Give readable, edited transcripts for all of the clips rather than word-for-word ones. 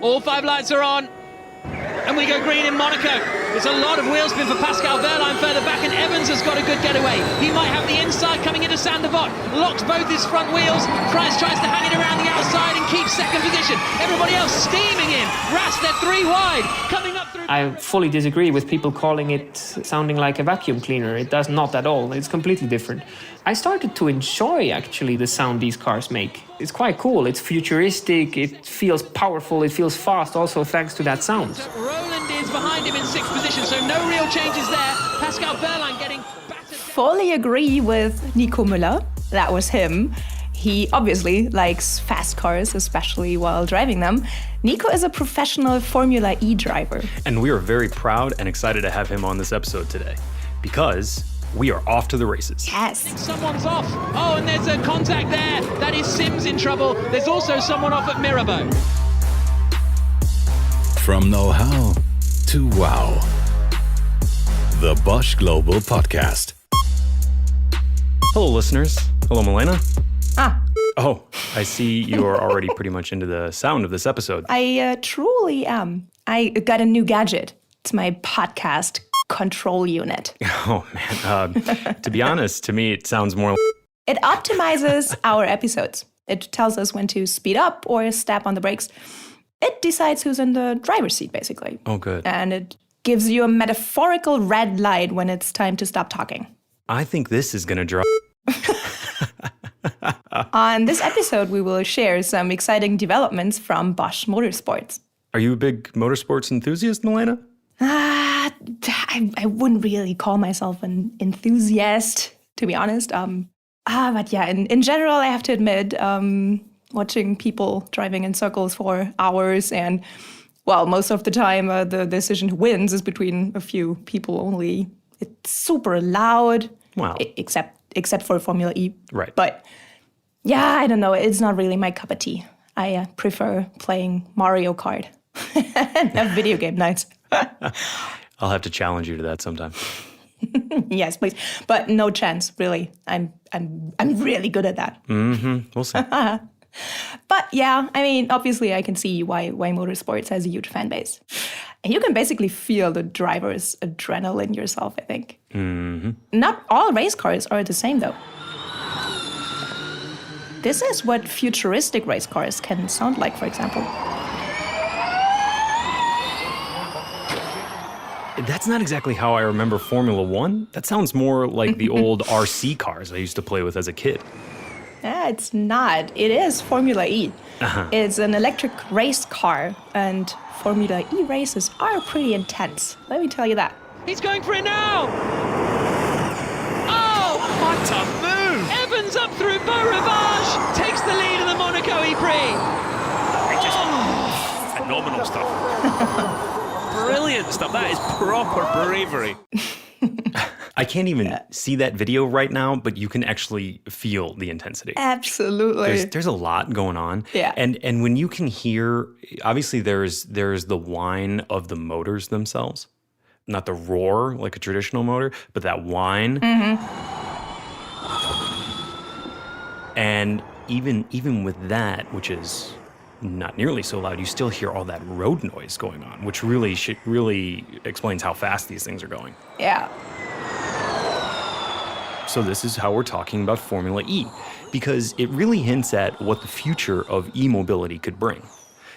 All 5 lights are on. And we go green in Monaco. There's a lot of wheel spin for Pascal Wehrlein further back, and Evans has got a good getaway. He might have the inside coming into Sander Vogt. Locks both his front wheels. Price tries to hang it around the outside and keeps second position. Everybody else steaming in. Rast, they're 3 wide. Coming up through... I fully disagree with people calling it sounding like a vacuum cleaner. It does not at all. It's completely different. I started to enjoy, actually, the sound these cars make. It's quite cool. It's futuristic. It feels powerful. It feels fast, also thanks to that sound. Roland is behind him in 6th position, so no real changes there. Pascal Wehrlein getting battered. Fully agree with Nico Müller. That was him. He obviously likes fast cars, especially while driving them. Nico is a professional Formula E driver. And we are very proud and excited to have him on this episode today, because we are off to the races. Yes. Someone's off. Oh, and there's a contact there. That is Sims in trouble. There's also someone off at Mirabeau. From know-how to wow. The Bosch Global Podcast. Hello, listeners. Hello, Milena. Ah. Oh, I see you are already pretty much into the sound of this episode. I truly am. I got a new gadget. It's my podcast control unit. Oh, man. To be honest, to me, it sounds more... It optimizes our episodes. It tells us when to speed up or step on the brakes. It decides who's in the driver's seat, basically. Oh, good. And it gives you a metaphorical red light when it's time to stop talking. I think this is going to draw... On this episode, we will share some exciting developments from Bosch Motorsports. Are you a big motorsports enthusiast, Milena? I wouldn't really call myself an enthusiast, to be honest. But yeah, in general, I have to admit, watching people driving in circles for hours and, well, most of the time, the decision who wins is between a few people only. It's super loud. Wow. Except for Formula E. Right. But yeah, I don't know. It's not really my cup of tea. I prefer playing Mario Kart and have video game nights. I'll have to challenge you to that sometime. Yes, please. But no chance, really. I'm really good at that. Mm-hmm. We'll see. But yeah, I mean, obviously I can see why motorsports has a huge fan base. And you can basically feel the driver's adrenaline yourself, I think. Mm-hmm. Not all race cars are the same, though. This is what futuristic race cars can sound like, for example. That's not exactly how I remember Formula One. That sounds more like the old RC cars I used to play with as a kid. Yeah, it's not. It is Formula E. Uh-huh. It's an electric race car, and Formula E races are pretty intense. Let me tell you that. He's going for it now! Oh! What a move! Evans up through Beau Rivage! Takes the lead in the Monaco E-Prix! Phenomenal stuff. Brilliant stuff. That is proper bravery. I can't even see that video right now, but you can actually feel the intensity. Absolutely. There's a lot going on. Yeah. And when you can hear, obviously there's the whine of the motors themselves. Not the roar like a traditional motor, but that whine. Mm-hmm. And even with that, which is not nearly so loud, you still hear all that road noise going on, which really explains how fast these things are going. Yeah. So this is how we're talking about Formula E, because it really hints at what the future of e-mobility could bring.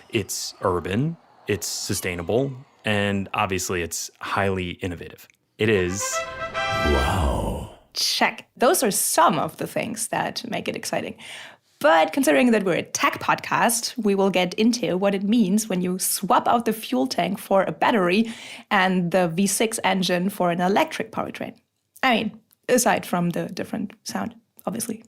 It's urban, it's sustainable, and obviously it's highly innovative. It is... Wow. Check. Those are some of the things that make it exciting. But considering that we're a tech podcast, we will get into what it means when you swap out the fuel tank for a battery and the V6 engine for an electric powertrain. I mean, aside from the different sound, obviously.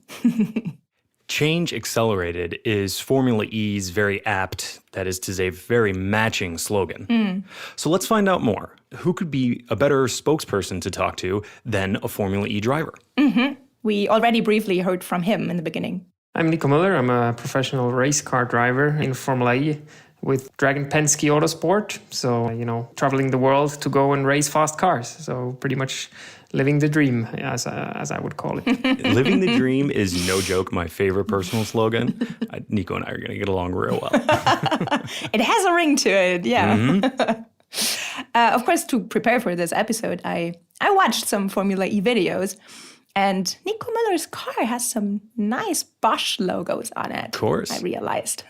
Change accelerated is Formula E's very apt, that is to say, very matching slogan. So let's find out more. Who could be a better spokesperson to talk to than a Formula E driver? Mm-hmm. We already briefly heard from him in the beginning. I'm Nico Müller. I'm a professional race car driver in Formula E. with Dragon Penske Autosport. So, traveling the world to go and race fast cars. So pretty much living the dream, as I would call it. Living the dream is no joke my favorite personal slogan. Nico and I are going to get along real well. It has a ring to it, yeah. Mm-hmm. Of course, to prepare for this episode, I watched some Formula E videos, and Nico Müller's car has some nice Bosch logos on it. Of course. I realized.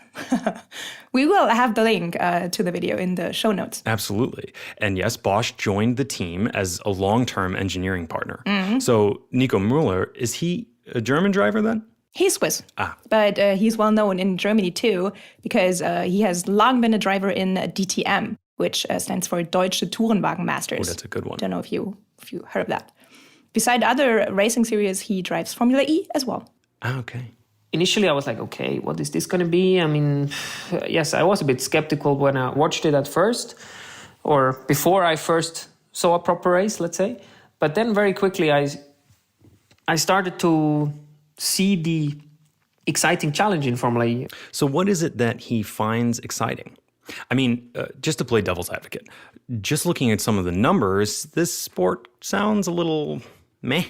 We will have the link to the video in the show notes. Absolutely. And yes, Bosch joined the team as a long-term engineering partner. Mm-hmm. So Nico Müller, is he a German driver then? He's Swiss, but he's well known in Germany too, because he has long been a driver in DTM, which stands for Deutsche Tourenwagen-Masters. Oh, that's a good one. Don't know if you heard of that. Beside other racing series, he drives Formula E as well. Okay. Initially, I was like, okay, what is this going to be? I mean, yes, I was a bit skeptical when I watched it at first, or before I first saw a proper race, let's say. But then very quickly, I started to see the exciting challenge in Formula E. So what is it that he finds exciting? I mean, just to play devil's advocate, just looking at some of the numbers, this sport sounds a little meh.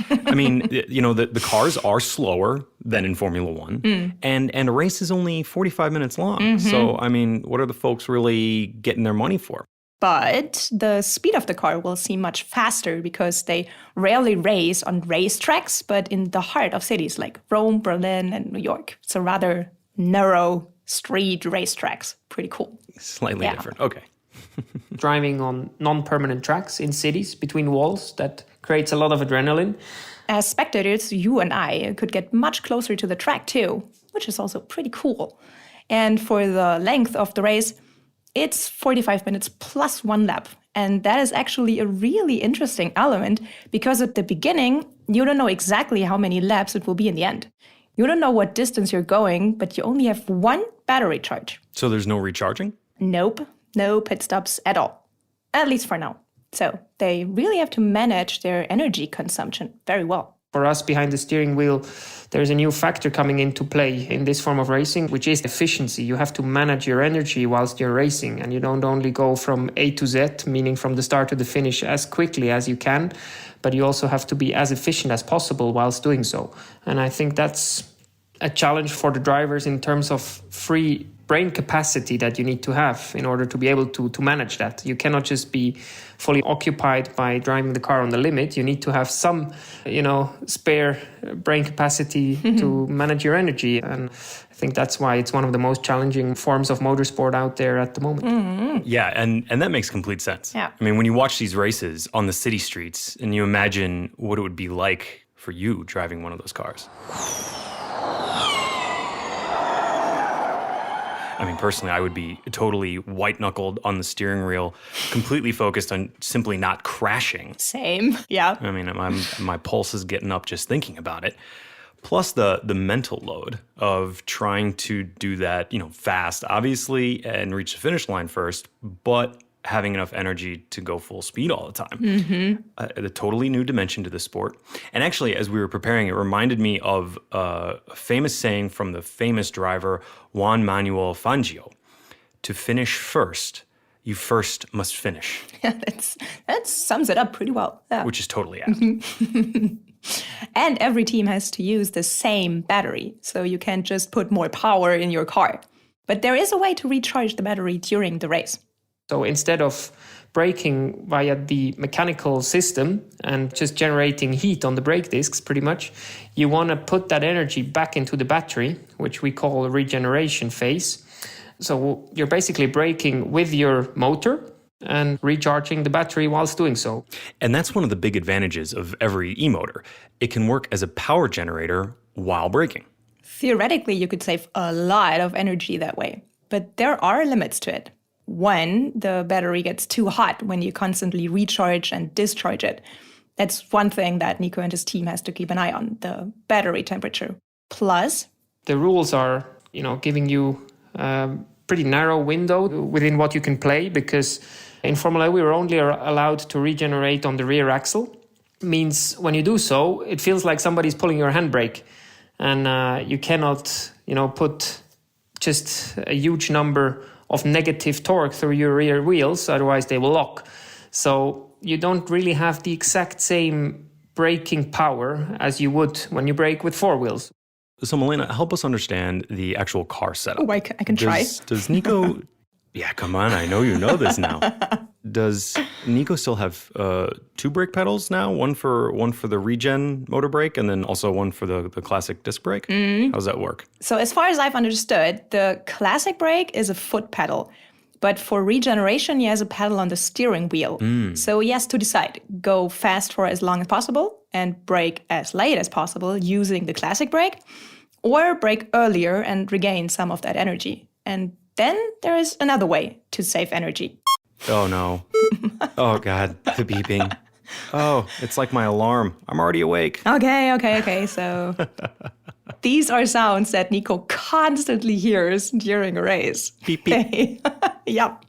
I mean, the cars are slower than in Formula One, and a race is only 45 minutes long. Mm-hmm. So, I mean, what are the folks really getting their money for? But the speed of the car will seem much faster because they rarely race on racetracks, but in the heart of cities like Rome, Berlin, and New York. So rather narrow street racetracks. Pretty cool. Slightly different. Okay. Driving on non-permanent tracks in cities between walls, that creates a lot of adrenaline. As spectators, you and I could get much closer to the track too, which is also pretty cool. And for the length of the race, it's 45 minutes plus 1 lap. And that is actually a really interesting element because at the beginning, you don't know exactly how many laps it will be in the end. You don't know what distance you're going, but you only have 1 battery charge. So there's no recharging? Nope, no pit stops at all, at least for now. So they really have to manage their energy consumption very well. For us behind the steering wheel, there's a new factor coming into play in this form of racing, which is efficiency. You have to manage your energy whilst you're racing, and you don't only go from A to Z, meaning from the start to the finish, as quickly as you can, but you also have to be as efficient as possible whilst doing so. And I think that's a challenge for the drivers in terms of free brain capacity that you need to have in order to be able to manage that. You cannot just be fully occupied by driving the car on the limit. You need to have some, spare brain capacity to manage your energy. And I think that's why it's one of the most challenging forms of motorsport out there at the moment. Mm-hmm. Yeah, and that makes complete sense. Yeah. I mean, when you watch these races on the city streets and you imagine what it would be like for you driving one of those cars. I mean, personally, I would be totally white-knuckled on the steering wheel, completely focused on simply not crashing. Same, yeah. I mean, my pulse is getting up just thinking about it. Plus the mental load of trying to do that, fast, obviously, and reach the finish line first, but having enough energy to go full speed all the time. Mm-hmm. A totally new dimension to the sport. And actually, as we were preparing, it reminded me of a famous saying from the famous driver Juan Manuel Fangio. To finish first, you first must finish. Yeah, that sums it up pretty well. Yeah. Which is totally apt. And every team has to use the same battery, so you can't just put more power in your car. But there is a way to recharge the battery during the race. So instead of braking via the mechanical system and just generating heat on the brake discs, pretty much, you want to put that energy back into the battery, which we call a regeneration phase. So you're basically braking with your motor and recharging the battery whilst doing so. And that's one of the big advantages of every e-motor. It can work as a power generator while braking. Theoretically, you could save a lot of energy that way, but there are limits to it. One, the battery gets too hot when you constantly recharge and discharge it. That's one thing that Nico and his team has to keep an eye on, the battery temperature. Plus, the rules are, giving you a pretty narrow window within what you can play, because in Formula E, we were only allowed to regenerate on the rear axle. Means when you do so, it feels like somebody's pulling your handbrake, and you cannot, put just a huge number of negative torque through your rear wheels, otherwise they will lock. So you don't really have the exact same braking power as you would when you brake with four wheels. So, Milena, help us understand the actual car setup. Oh, I can try. Does Nico... Yeah, come on, I know you know this now. Does Nico still have two brake pedals now? One for the regen motor brake and then also one for the classic disc brake? How does that work? So as far as I've understood, the classic brake is a foot pedal. But for regeneration, he has a pedal on the steering wheel. So he has to decide, go fast for as long as possible and brake as late as possible using the classic brake, or brake earlier and regain some of that energy. And then there is another way to save energy. Oh, no. Oh, God, the beeping. Oh, it's like my alarm. I'm already awake. Okay. So these are sounds that Nico constantly hears during a race. Beep, beep. Yep.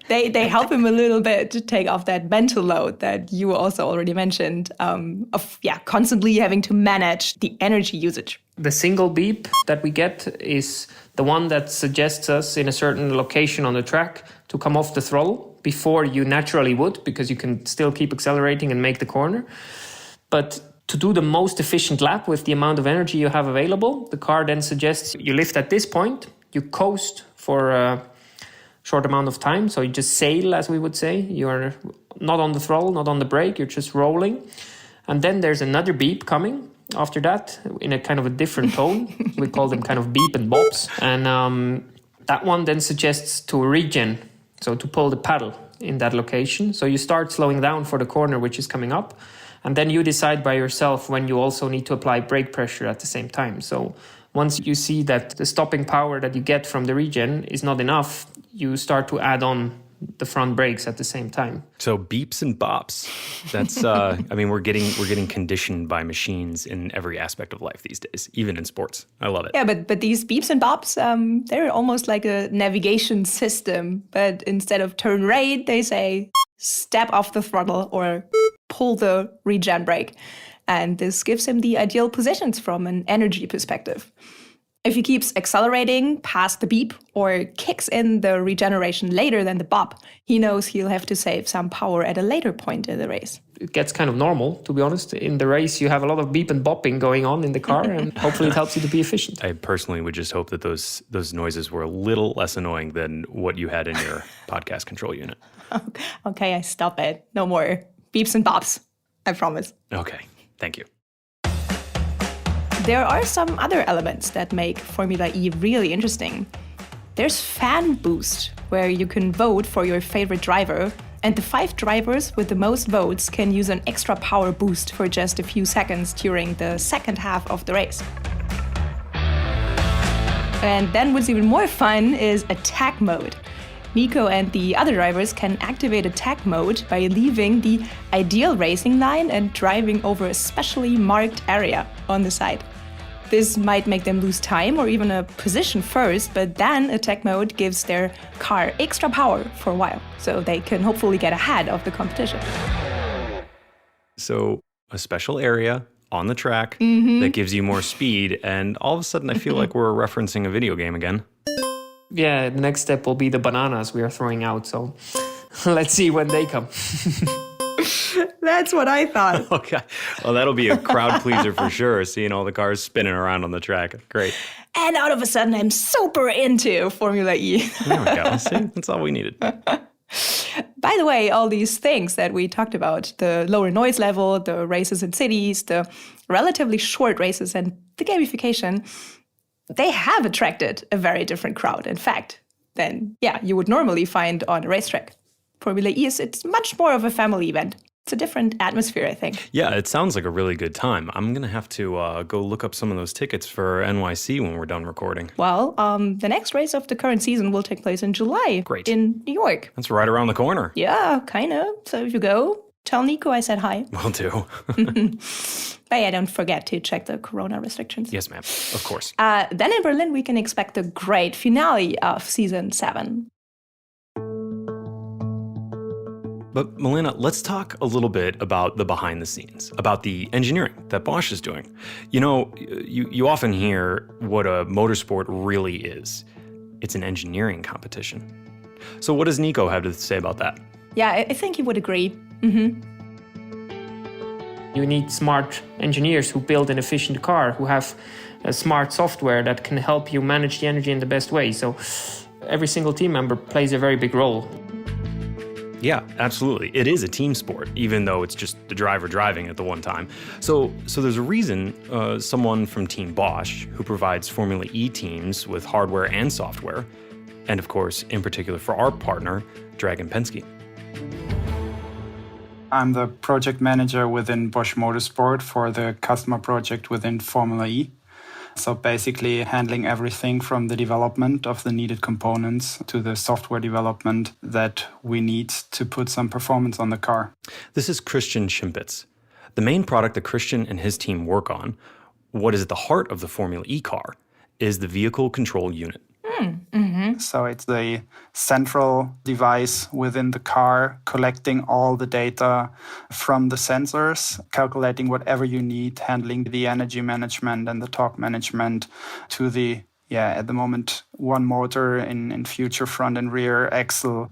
They help him a little bit to take off that mental load that you also already mentioned of constantly having to manage the energy usage. The single beep that we get is the one that suggests us in a certain location on the track to come off the throttle before you naturally would, because you can still keep accelerating and make the corner. But to do the most efficient lap with the amount of energy you have available, the car then suggests you lift at this point, you coast for a short amount of time. So you just sail, as we would say. You're not on the throttle, not on the brake, you're just rolling. And then there's another beep coming after that in a kind of a different tone. We call them kind of beep and bops. And that one then suggests to regen, so to pull the paddle in that location. So you start slowing down for the corner which is coming up. And then you decide by yourself when you also need to apply brake pressure at the same time. So once you see that the stopping power that you get from the regen is not enough, you start to add on the front brakes at the same time. So beeps and bops. That's we're getting conditioned by machines in every aspect of life these days, even in sports. I love it. Yeah, but these beeps and bops, they're almost like a navigation system. But instead of turn right, they say step off the throttle or pull the regen brake. And this gives him the ideal positions from an energy perspective. If he keeps accelerating past the beep or kicks in the regeneration later than the bop, he knows he'll have to save some power at a later point in the race. It gets kind of normal, to be honest. In the race, you have a lot of beep and bopping going on in the car, and hopefully it helps you to be efficient. I personally would just hope that those noises were a little less annoying than what you had in your podcast control unit. Okay, I stop it. No more beeps and bops. I promise. Okay, thank you. There are some other elements that make Formula E really interesting. There's Fan Boost, where you can vote for your favorite driver, and the 5 drivers with the most votes can use an extra power boost for just a few seconds during the second half of the race. And then what's even more fun is attack mode. Nico and the other drivers can activate attack mode by leaving the ideal racing line and driving over a specially marked area on the side. This might make them lose time or even a position first, but then attack mode gives their car extra power for a while, so they can hopefully get ahead of the competition. So a special area on the track that gives you more speed, and all of a sudden I feel like we're referencing a video game again. Yeah, the next step will be the bananas we are throwing out, so let's see when they come. That's what I thought. Okay. Well, that'll be a crowd pleaser for sure, seeing all the cars spinning around on the track. Great. And out of a sudden, I'm super into Formula E. There we go. See, that's all we needed. By the way, all these things that we talked about, the lower noise level, the races in cities, the relatively short races, and the gamification, they have attracted a very different crowd, in fact, than you would normally find on a racetrack. Formula E it's much more of a family event. It's a different atmosphere, I think. Yeah, it sounds like a really good time. I'm going to have to go look up some of those tickets for NYC when we're done recording. Well, the next race of the current season will take place in July. Great. In New York. That's right around the corner. Yeah, kind of. So if you go, tell Nico I said hi. Will do. But yeah, don't forget to check the corona restrictions. Yes, ma'am. Of course. Then in Berlin, we can expect a great finale of Season 7. But Milena, let's talk a little bit about the behind the scenes, about the engineering that Bosch is doing. You know, you often hear what a motorsport really is. It's an engineering competition. So what does Nico have to say about that? Yeah, I think he would agree. You need smart engineers who build an efficient car, who have a smart software that can help you manage the energy in the best way. So every single team member plays a very big role. Yeah, absolutely. It is a team sport, even though it's just the driver driving at the one time. So there's a reason someone from Team Bosch, who provides Formula E teams with hardware and software, and of course, in particular for our partner, Dragon Penske. I'm the project manager within Bosch Motorsport for the customer project within Formula E. So basically handling everything from the development of the needed components to the software development that we need to put some performance on the car. This is Christian Schimpitz. The main product that Christian and his team work on, what is at the heart of the Formula E car, is the vehicle control unit. So it's the central device within the car, collecting all the data from the sensors, calculating whatever you need, handling the energy management and the torque management to the, at the moment, one motor, in future front and rear axle,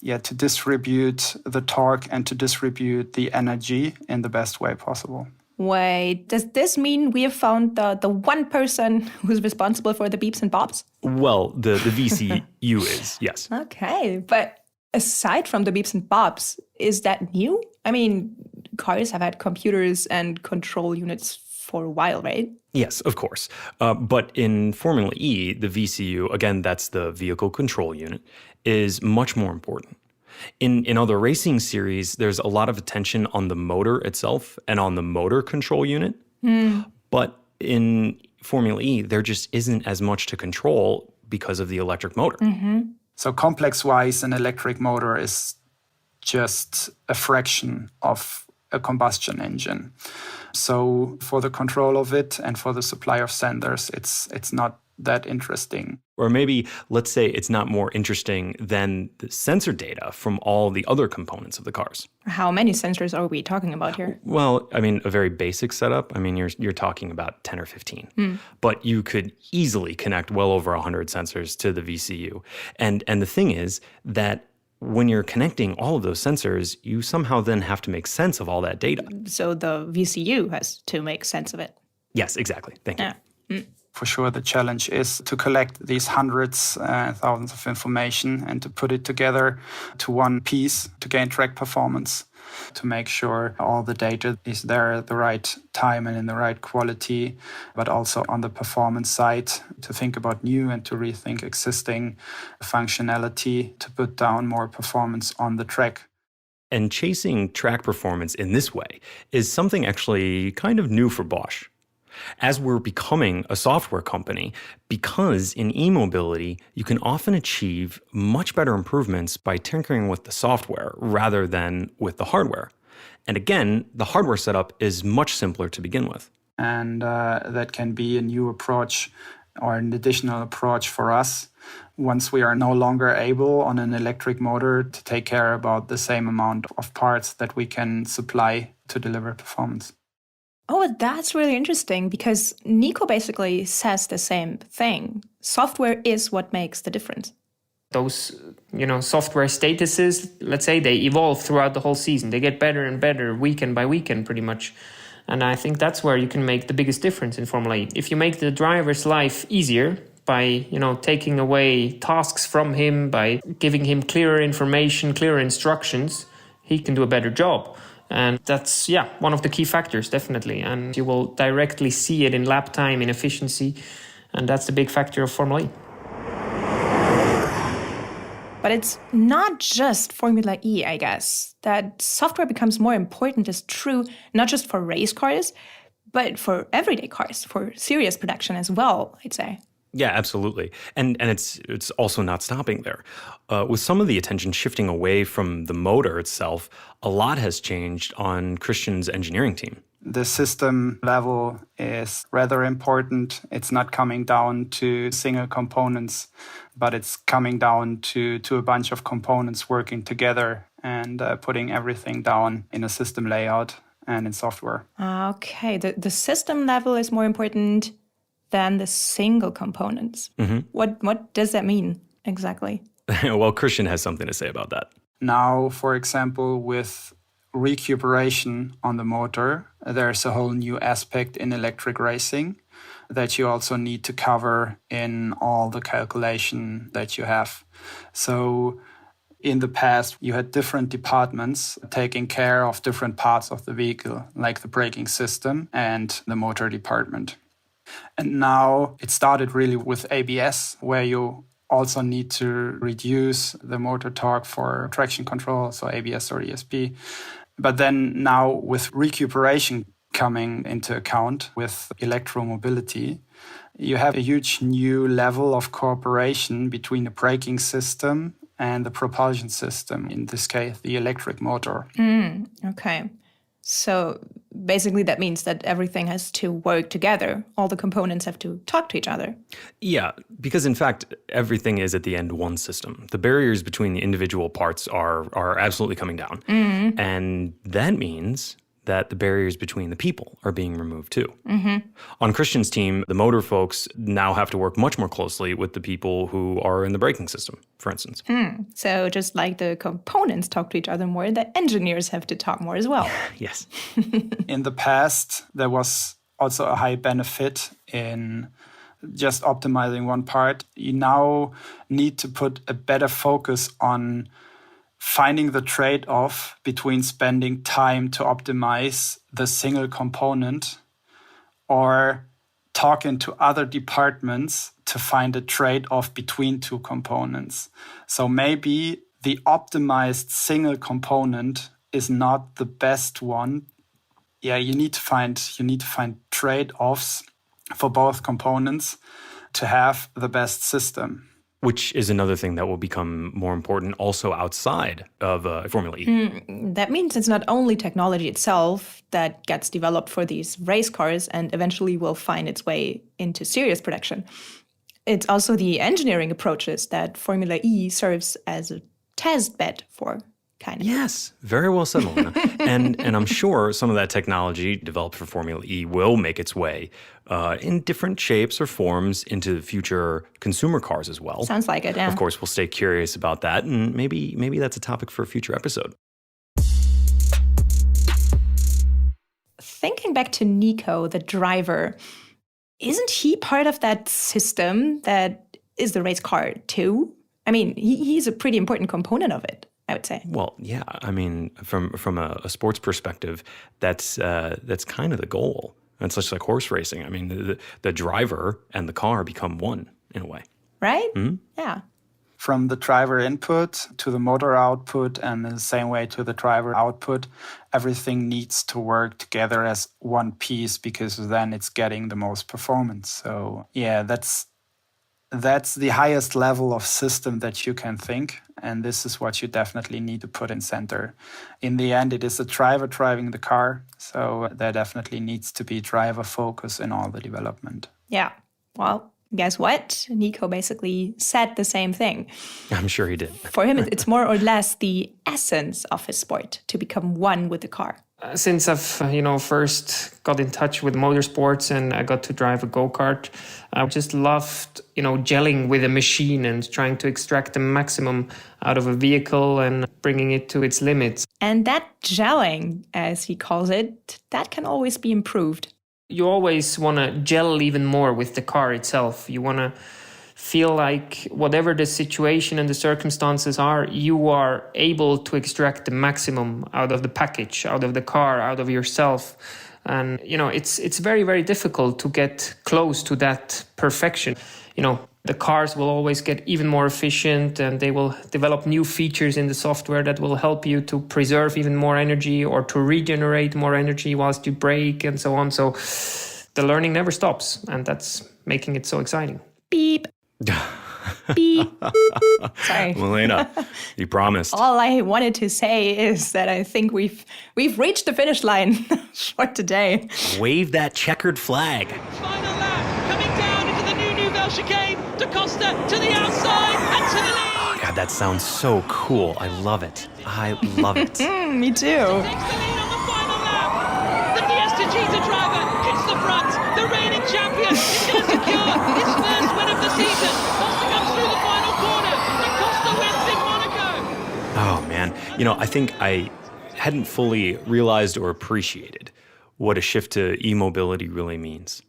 to distribute the torque and to distribute the energy in the best way possible. Wait, does this mean we have found the one person who's responsible for the beeps and bops? Well, the VCU is, yes. Okay, but aside from the beeps and bops, is that new? I mean, cars have had computers and control units for a while, right? Yes, of course. But in Formula E, the VCU, again, that's the vehicle control unit, is much more important. In other racing series, there's a lot of attention on the motor itself and on the motor control unit. But in Formula E, there just isn't as much to control because of the electric motor. So complex-wise, an electric motor is just a fraction of a combustion engine. So for the control of it and for the supply of sensors, it's not that interesting. Or maybe, let's say it's not more interesting than the sensor data from all the other components of the cars. How many sensors are we talking about here? Well, I mean, a very basic setup. I mean, you're talking about 10 or 15. But you could easily connect well over 100 sensors to the VCU. And the thing is that when you're connecting all of those sensors, you somehow then have to make sense of all that data. So the VCU has to make sense of it. Yes, exactly. Thank you. For sure, the challenge is to collect these hundreds and thousands of information and to put it together to one piece to gain track performance, to make sure all the data is there at the right time and in the right quality, but also on the performance side to think about new and to rethink existing functionality to put down more performance on the track. And chasing track performance in this way is something actually kind of new for Bosch. As we're becoming a software company, because in e-mobility, you can often achieve much better improvements by tinkering with the software rather than with the hardware. And again, the hardware setup is much simpler to begin with. And that can be a new approach or an additional approach for us once we are no longer able on an electric motor to take care about the same amount of parts that we can supply to deliver performance. Oh, that's really interesting because Nico basically says the same thing. Software is what makes the difference. Those, software statuses, let's say they evolve throughout the whole season. They get better and better weekend by weekend pretty much. And I think that's where you can make the biggest difference in Formula E. If you make the driver's life easier by, taking away tasks from him, by giving him clearer information, clearer instructions, he can do a better job. And that's, one of the key factors, definitely. And you will directly see it in lap time, in efficiency. And that's the big factor of Formula E. But it's not just Formula E, I guess. That software becomes more important is true, not just for race cars, but for everyday cars, for serious production as well, I'd say. Yeah, absolutely. And it's also not stopping there. With some of the attention shifting away from the motor itself, a lot has changed on Christian's engineering team. The system level is rather important. It's not coming down to single components, but it's coming down to a bunch of components working together and putting everything down in a system layout and in software. Okay, the system level is more important than the single components. What does that mean exactly? Well, Christian has something to say about that. Now, for example, with recuperation on the motor, there's a whole new aspect in electric racing that you also need to cover in all the calculation that you have. So in the past, you had different departments taking care of different parts of the vehicle, like the braking system and the motor department. And now it started really with ABS, where you also need to reduce the motor torque for traction control, so ABS or ESP. But then now with recuperation coming into account with electromobility, you have a huge new level of cooperation between the braking system and the propulsion system, in this case, the electric motor. Okay. So basically that means that everything has to work together. All the components have to talk to each other. Yeah, because in fact, everything is at the end one system. The barriers between the individual parts are absolutely coming down. And that means that the barriers between the people are being removed too. On Christian's team, the motor folks now have to work much more closely with the people who are in the braking system, for instance. So just like the components talk to each other more, the engineers have to talk more as well. Yes. In the past, there was also a high benefit in just optimizing one part. You now need to put a better focus on finding the trade-off between spending time to optimize the single component or talking to other departments to find a trade-off between two components. So maybe the optimized single component is not the best one. Yeah, you need to find trade-offs for both components to have the best system. Which is another thing that will become more important also outside of Formula E. That means it's not only technology itself that gets developed for these race cars and eventually will find its way into serious production. It's also the engineering approaches that Formula E serves as a test bed for, kind of. Yes, very well said, Melina. and I'm sure some of that technology developed for Formula E will make its way in different shapes or forms into the future consumer cars as well. Sounds like it, yeah. Of course, we'll stay curious about that, and maybe that's a topic for a future episode. Thinking back to Nico, the driver, isn't he part of that system that is the race car too? I mean, he's a pretty important component of it, I would say. Well, yeah. I mean, from a sports perspective, that's kind of the goal. It's just like horse racing. I mean, the driver and the car become one in a way. Right? Yeah. From the driver input to the motor output and in the same way to the driver output, everything needs to work together as one piece because then it's getting the most performance. So yeah, that's the highest level of system that you can think. And this is what you definitely need to put in center. In the end, it is the driver driving the car. So there definitely needs to be driver focus in all the development. Yeah. Well, guess what? Nico basically said the same thing. I'm sure he did. For him, it's more or less the essence of his sport, to become one with the car. Since I've, first got in touch with motorsports and I got to drive a go-kart, I just loved, gelling with a machine and trying to extract the maximum out of a vehicle and bringing it to its limits. And that gelling, as he calls it, that can always be improved. You always want to gel even more with the car itself. You want to feel like whatever the situation and the circumstances are, you are able to extract the maximum out of the package, out of the car, out of yourself. And, it's very, very difficult to get close to that perfection. The cars will always get even more efficient and they will develop new features in the software that will help you to preserve even more energy or to regenerate more energy whilst you brake and so on. So the learning never stops, and that's making it so exciting. Beep. Beep. Sorry. Melina, you promised. All I wanted to say is that I think we've reached the finish line for today. Wave that checkered flag. Final lap, coming down into the new Nouvelle chicane. Da Costa to the outside and to the lead. God, that sounds so cool. I love it. I love it. Me too. Takes the lead on the final lap. The Fiesta GT driver hits the front. The reigning champion is going to secure his first win of the season. Costa comes through the final corner. And Costa wins in Monaco. Oh, man. You know, I think I hadn't fully realized or appreciated what a shift to e-mobility really means.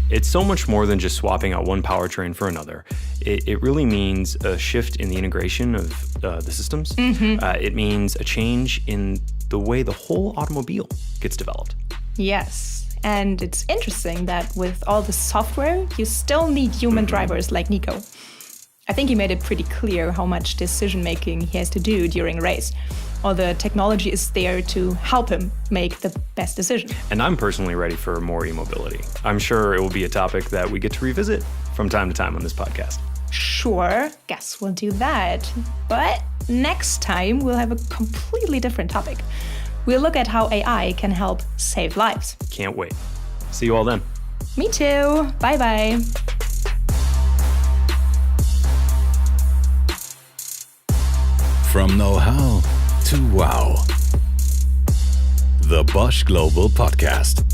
It's so much more than just swapping out one powertrain for another. It really means a shift in the integration of the systems. It means a change in the way the whole automobile gets developed. Yes. And it's interesting that with all the software, you still need human drivers like Nico. I think he made it pretty clear how much decision-making he has to do during a race. All the technology is there to help him make the best decision. And I'm personally ready for more e-mobility. I'm sure it will be a topic that we get to revisit from time to time on this podcast. Sure, guess we'll do that. But next time, we'll have a completely different topic. We'll look at how AI can help save lives. Can't wait. See you all then. Me too. Bye-bye. From know-how to wow. The Bosch Global Podcast.